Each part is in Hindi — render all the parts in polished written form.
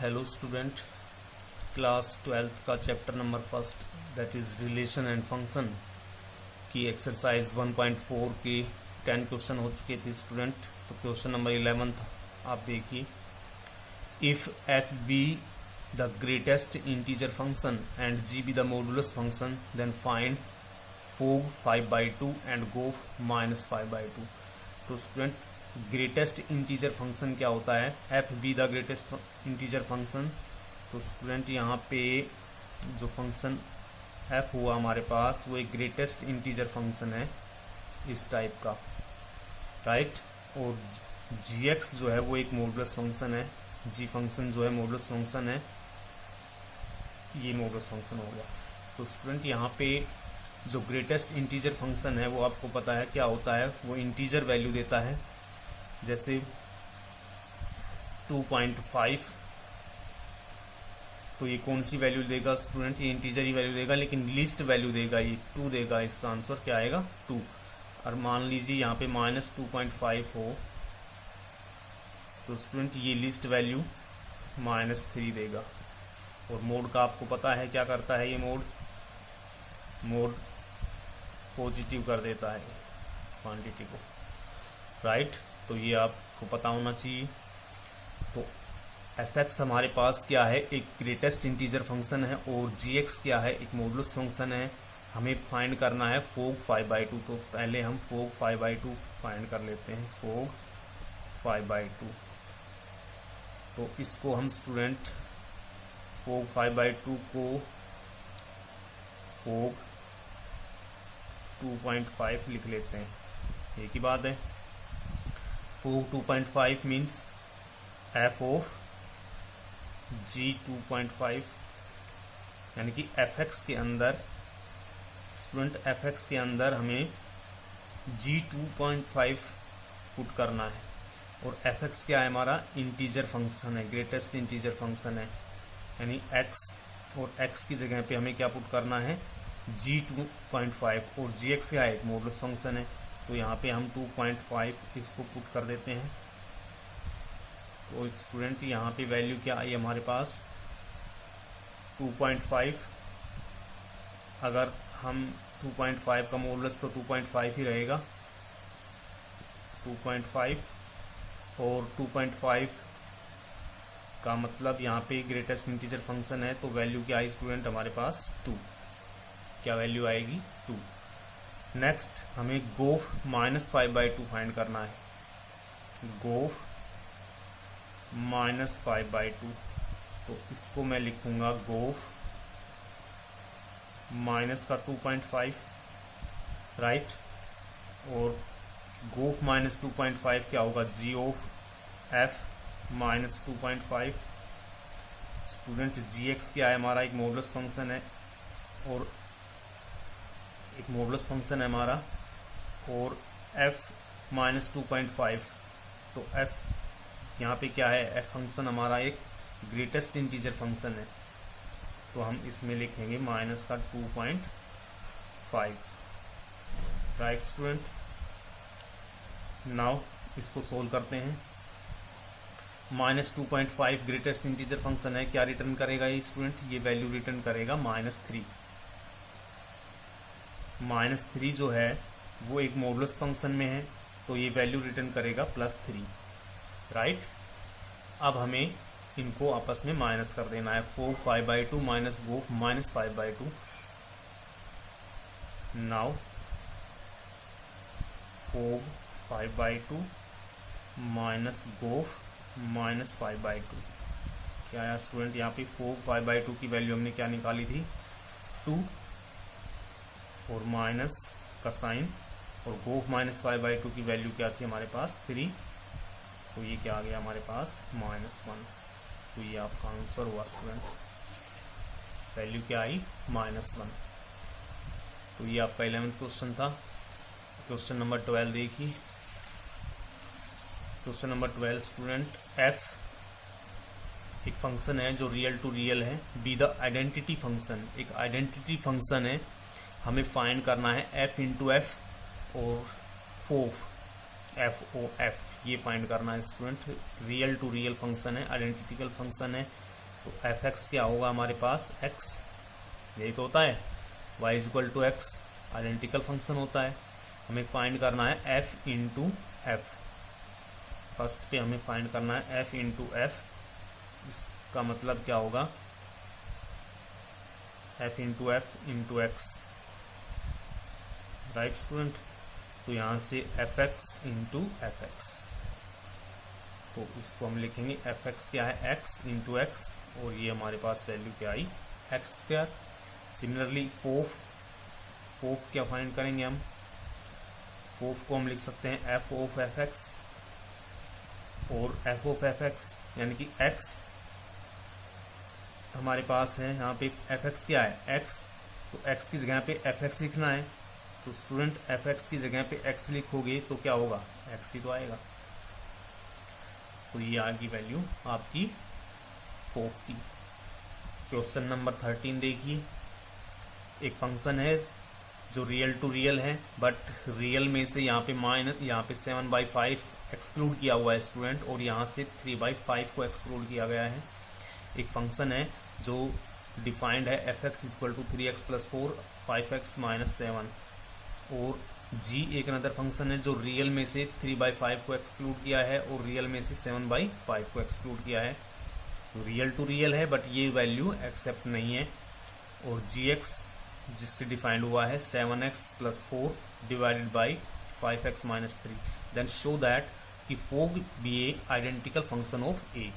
हेलो स्टूडेंट, क्लास 12th का chapter number first that is relation and function की एक्सरसाइज 1.4 के 10 क्वेश्चन हो चुके थे स्टूडेंट। तो क्वेश्चन नंबर 11 आप देखिए, if f be the greatest integer function and g be the modulus function then find fog 5/2 and gof -5/2। तो स्टूडेंट ग्रेटेस्ट इंटीजर फंक्शन क्या होता है? F be the greatest integer function. तो स्टूडेंट यहाँ पे जो फंक्शन एफ हुआ हमारे पास वो एक ग्रेटेस्ट इंटीजर फंक्शन है इस टाइप का, राइट। और जी एक्स जो है वो एक मॉडुलस फंक्शन है, जी फंक्शन जो है मॉडुलस फंक्शन है, ये मॉडुलस फंक्शन हो गया। तो स्टूडेंट यहाँ पे जो ग्रेटेस्ट इंटीजर फंक्शन है वो आपको पता है क्या होता है, वो इंटीजर वैल्यू देता है। जैसे 2.5, तो ये कौन सी वैल्यू देगा स्टूडेंट? ये इंटीजर ही वैल्यू देगा, लेकिन लिस्ट वैल्यू देगा, ये 2 देगा। इसका आंसर क्या आएगा? 2। और मान लीजिए यहाँ पे -2.5 हो तो स्टूडेंट ये लिस्ट वैल्यू -3 देगा। और मोड का आपको पता है क्या करता है, ये मोड पॉजिटिव कर देता है क्वांटिटी को, राइट। तो ये आपको पता होना चाहिए। तो एफ एक्स हमारे पास क्या है, एक ग्रेटेस्ट इंटीजर फंक्शन है, और जी एक्स क्या है, एक मॉडुलस फंक्शन है। हमें फाइंड करना है फोग 5/2। तो पहले हम फोग 5/2 फाइंड कर लेते हैं, फोग 5/2। तो इसको हम स्टूडेंट फोग 5/2 को फोग 2.5 लिख लेते हैं, एक ही बात है। फोग 2.5 मीन्स एफ ऑफ जी 2.5, यानी कि एफ एक्स के अंदर स्टूडेंट एफ एक्स के अंदर हमें जी 2.5 पुट करना है। और एफ एक्स क्या है हमारा? इंटीजर फंक्शन है, ग्रेटेस्ट इंटीजर फंक्शन है, यानी एक्स, और एक्स की जगह पे हमें क्या पुट करना है? जी 2.5। और जी एक्स क्या है? एक मॉडुलस फंक्शन है। तो यहाँ पे हम 2.5 इसको पुट कर देते हैं। तो स्टूडेंट यहाँ पे वैल्यू क्या आई हमारे पास? 2.5। अगर हम 2.5 का मॉडुलस तो 2.5 ही रहेगा, 2.5। और 2.5 का मतलब यहाँ पे ग्रेटेस्ट इंटीजर फंक्शन है, तो वैल्यू क्या आई स्टूडेंट हमारे पास? 2। क्या वैल्यू आएगी? 2। नेक्स्ट हमें गोफ -5/2 फाइंड करना है, गोफ -5/2। तो इसको मैं लिखूंगा गोफ माइनस का 2.5, राइट। और गोफ -2.5 क्या होगा? G of f -2.5। Student g x क्या है हमारा? एक मॉडुलस फंक्शन है, और एक मॉडुलस फंक्शन है हमारा, और f -2.5। तो f यहाँ पे क्या है? f फंक्शन हमारा एक ग्रेटेस्ट इंटीजर फंक्शन है, तो हम इसमें लिखेंगे -2.5, राइट स्टूडेंट। नाउ इसको सोल्व करते हैं। -2.5 ग्रेटेस्ट इंटीजर फंक्शन है, क्या रिटर्न करेगा ये स्टूडेंट? ये वैल्यू रिटर्न करेगा -3। -3 जो है वो एक मॉडुलस फंक्शन में है, तो ये वैल्यू रिटर्न करेगा +3, राइट। अब हमें इनको आपस में माइनस कर देना है, फोग 5/2 माइनस गोफ -5/2। नाउ फोग 5/2 माइनस गोफ -5/2 क्या आया स्टूडेंट? यहाँ पे फोग 5/2 की वैल्यू हमने क्या निकाली थी? 2, और माइनस का साइन, और गोफ -5/2 की वैल्यू क्या थी हमारे पास? 3। तो ये क्या आ गया हमारे पास? -1। तो ये आपका आंसर हुआ स्टूडेंट, वैल्यू क्या आई? -1। तो ये आपका 11th क्वेश्चन था। क्वेश्चन नंबर 12 देखिए। क्वेश्चन नंबर 12 स्टूडेंट, एफ एक फंक्शन है जो रियल टू रियल है, बी द आइडेंटिटी फंक्शन, एक आइडेंटिटी फंक्शन है। हमें फाइंड करना है f इंटू एफ और फोफ f o f, ये फाइंड करना है student. Real to real function है, आइडेंटिकल फंक्शन है, तो एफ एक्स क्या होगा हमारे पास, एक्स, यही तो होता है, y is equal to x, identical function होता है। हमें फाइंड करना है एफ इंटू एफ, फर्स्ट पे हमें फाइंड करना है एफ इंटू एफ। इसका मतलब क्या होगा, F into F into x, right student. तो यहाँ से F x into F x, तो इसको हम लिखेंगे एफ एक्स क्या है, एक्स इंटू एक्स, और ये हमारे पास वैल्यू क्या आई, एक्स स्क्वायर। सिमिलरली फोफ क्या फाइंड करेंगे हम, फोफ को हम लिख सकते हैं एफ ऑफ एफ एक्स, और एफ ऑफ एफ एक्स यानी कि एक्स हमारे पास है, यहाँ पे एफ एक्स क्या है, एक्स, तो एक्स की जगह पे एफ एक्स लिखना है। तो स्टूडेंट एफ एक्स की जगह पे एक्स लिखोगे तो क्या होगा, एक्स ही तो आएगा। तो ये आ गई वैल्यू आपकी 4 की। क्वेश्चन नंबर 13 देखिए, एक फंक्शन है जो रियल टू रियल है, बट रियल में से यहाँ पे 7/5 एक्सक्लूड किया हुआ है स्टूडेंट, और यहाँ से 3/5 को एक्सक्लूड किया गया है। एक फंक्शन है जो डिफाइंड है F x equal to 3x + 4 5x - 7, और g एक अनदर फंक्शन है जो रियल में से 3/5 को एक्सक्लूड किया है और रियल में से 7/5 को एक्सक्लूड किया है। तो रियल टू रियल है बट ये वैल्यू एक्सेप्ट नहीं है। और gx जिससे डिफाइंड हुआ है 7x + 4 divided by 5x - 3, then show that कि f o g be a identical function of a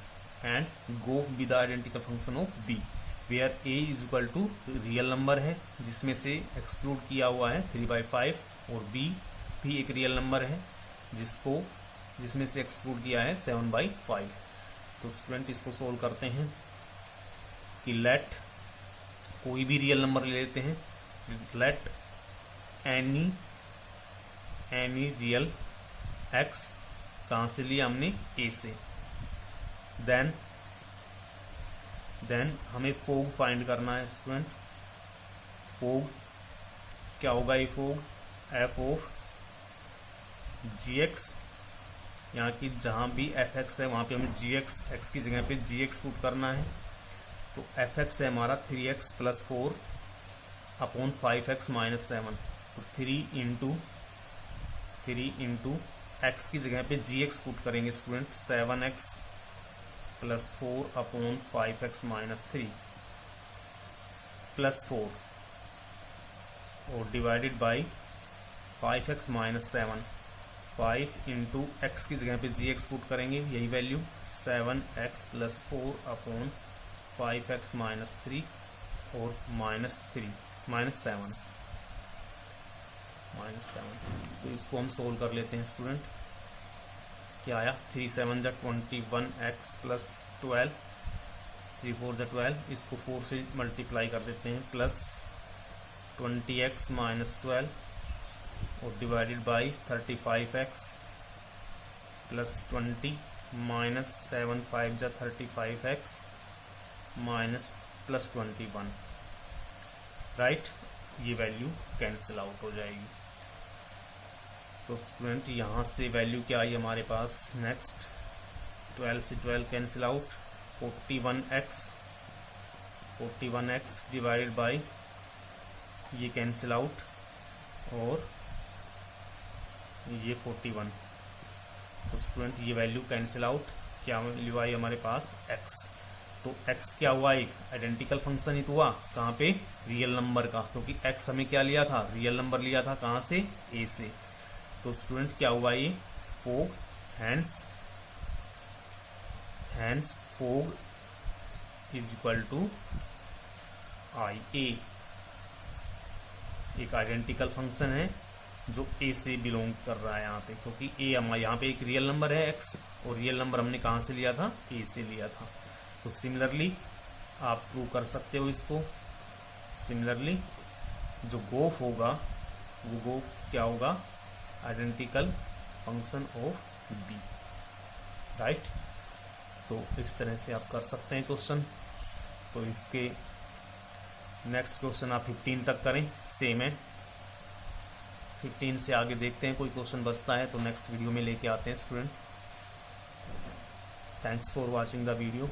and g o f be the identical function of b, where a is equal to real number है जिसमें से एक्सक्लूड किया हुआ है 3/5, और b भी एक रियल नंबर है जिसमें से एक्सक्लूड किया है 7/5। तो स्टूडेंट इसको सोल्व करते हैं कि लेट कोई भी रियल नंबर ले लेते हैं, लेट एनी रियल x, कहाँ से लिया हमने, a से, देन हमें फोग फाइंड करना है स्टूडेंट। फोग क्या होगा, ये fog f of g x, यहाँ की जहाँ भी एफ एक्स है वहाँ पे हमें जी एक्स, एक्स की जगह पे जी एक्स पुट करना है। तो एफ एक्स है हमारा 3x + 4 अपॉन 5x - 7, तो 3 इंटू एक्स की जगह पे जी एक्स पुट करेंगे स्टूडेंट, 7x + 4 अपॉन 5x - 3 + 4, और divided by 5x - 7, 5 into x की जगह पे जी एक्स पुट करेंगे, यही वैल्यू 7x + 4 अपॉन 5x - 3 और -7। तो इसको हम सोल्व कर लेते हैं स्टूडेंट। क्या आया, 3 7 जा 21x + 12, 3 4 जा 12, इसको 4 से मल्टीप्लाई कर देते हैं, प्लस 20x - 12 और डिवाइडेड बाई 35x + 20 -7 5 जा 35x + 21, राइट। ये वैल्यू कैंसिल आउट हो जाएगी। तो स्टूडेंट यहाँ से वैल्यू क्या आई हमारे पास, नेक्स्ट 12 से 12 cancel out, 41x divided by ये कैंसिल आउट, और ये 41। तो स्टूडेंट ये वैल्यू कैंसिल आउट, क्या वैल्यू आई हमारे पास, x। तो x क्या हुआ, एक आइडेंटिकल फंक्शन ही तो हुआ, कहाँ पे, रियल नंबर का, क्योंकि x हमें क्या लिया था, रियल नंबर लिया था, कहाँ से, a से। तो स्टूडेंट क्या हुआ, ये fog, hence fog is equal to IA, एक आइडेंटिकल फंक्शन है जो a से बिलोंग कर रहा है यहाँ पे, क्योंकि a यहाँ पे एक रियल नंबर है x, और रियल नंबर हमने कहाँ से लिया था, a से लिया था। तो सिमिलरली आप प्रूव कर सकते हो इसको। सिमिलरली जो गोफ होगा वो गोफ क्या होगा, identical function of b, right. तो इस तरह से आप कर सकते हैं क्वेश्चन। तो इसके नेक्स्ट क्वेश्चन आप 15 तक करें, सेम है। 15 से आगे देखते हैं, कोई क्वेश्चन बचता है तो नेक्स्ट वीडियो में लेके आते हैं student. Thanks for watching the video.